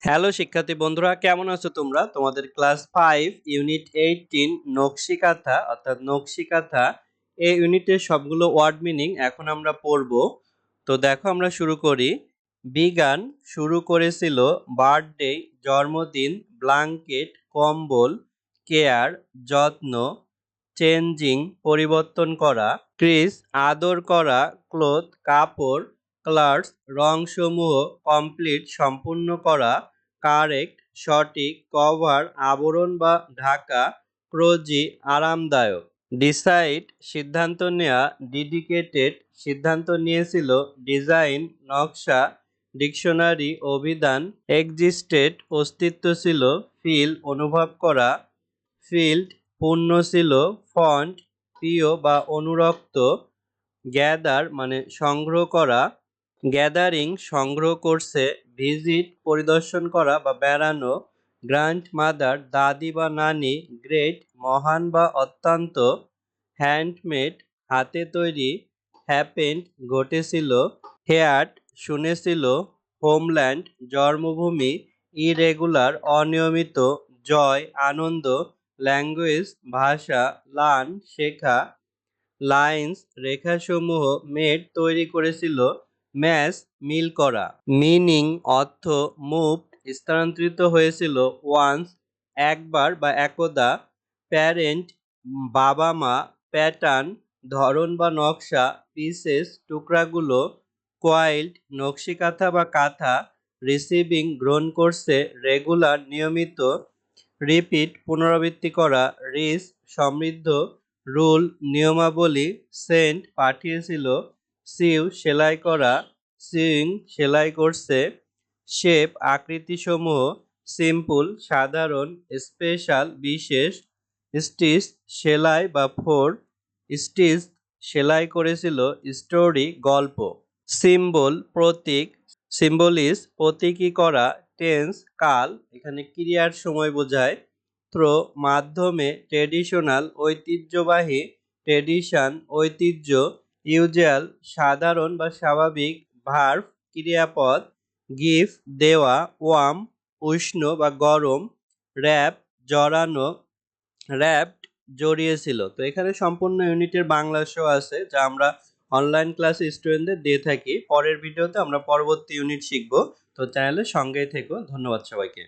Hello শিক্ষার্থী বন্ধুরা, কেমন আছো তোমরা? তোমাদের ক্লাস 5 ইউনিট 18 নকশিকাঁথা অর্থাৎ নকশিকাঁথা এই ইউনিটের সবগুলো ওয়ার্ড মিনিং এখন আমরা পড়ব। তো দেখো আমরা শুরু করি। বিজ্ঞান শুরু করেছিল বার্থডে জন্মদিন, ব্ল্যাঙ্কেট কম্বল, কেয়ার যত্ন, চেঞ্জিং পরিবর্তন করা, ক্রিস আদর করা, ক্লথ কাপড়, কালার্স রংসমূহ, কমপ্লিট সম্পূর্ণ করা, কারেক্ট সঠিক, কভার আবরণ বা ঢাকা, ক্রোজি আরামদায়ক, ডিসাইড সিদ্ধান্ত নেয়া, ডেডিকেটেড সিদ্ধান্ত নিয়েছিল, ডিজাইন নকশা, ডিকশনারি অভিধান, এক্সিস্টেড অস্তিত্ব ছিল, ফিল অনুভব করা, ফিল্ড পূর্ণ ছিল, ফন্ট প্রিয় বা অনুরক্ত, গ্যাদার মানে সংগ্রহ করা, গ্যাদারিং সংগ্রহ করছে, ভিজিট পরিদর্শন করা বা বেড়ানো, গ্র্যান্ড মাদার দাদি বা নানি, গ্রেট মহান বা অত্যন্ত, হ্যান্ডমেড হাতে তৈরি, হ্যাপেন্ড ঘটেছিল, হেয়ার্ট শুনেছিল, হোমল্যান্ড জন্মভূমি, ইরেগুলার অনিয়মিত, জয় আনন্দ, ল্যাঙ্গুয়েজ ভাষা, লার্ন শেখা, লাইন্স রেখাসমূহ, মেড তৈরি করেছিল, ম্যাচ মিল করা, মিনিং অর্থ, মুভড স্থানান্তরিত হয়েছিল, ওয়ান্স একবার বা একদা, প্যারেন্ট বাবা মা, প্যাটার্ন ধরন বা নকশা, পিসেস টুকরাগুলো, কোয়াইল্ড নকশিকাঁথা বা কাঁথা, রিসিভিং গ্রহণ করছে, রেগুলার নিয়মিত, রিপিট পুনরাবৃত্তি করা, রিচ সমৃদ্ধ, রুল নিয়মাবলী, সেন্ট পাঠিয়েছিল, সিউ সেলাই করা, সিউইং সেলাই করছে, শেপ আকৃতিসমূহ, সিম্পল সাধারণ, স্পেশাল বিশেষ, স্টিচ সেলাই বা ফোর, স্টিচ সেলাই করেছিল, স্টোরি গল্প, সিম্বল প্রতীক, সিম্বলিস প্রতীকী করা, টেন্স কাল এখানে ক্রিয়ার সময় বোঝায়, থ্রো মাধ্যমে, ট্রেডিশনাল ঐতিহ্যবাহী, ট্রেডিশন ঐতিহ্য, ইউজুয়াল সাধারণ বা স্বাভাবিক, ভার্ব ক্রিয়াপদ, গিফট দেওয়া, ওয়ার্ম উষ্ণ বা গরম, র্যাপ জড়ানো, র্যাপড জড়িয়েছিল। তো এখানে সম্পূর্ণ ইউনিটের বাংলা শো আছে যা আমরা অনলাইন ক্লাসে স্টুডেন্টদের দিয়ে থাকি। পরের ভিডিওতে আমরা পরবর্তী ইউনিট শিখব। তো চ্যানেলের সঙ্গেই থেকো। ধন্যবাদ সবাইকে।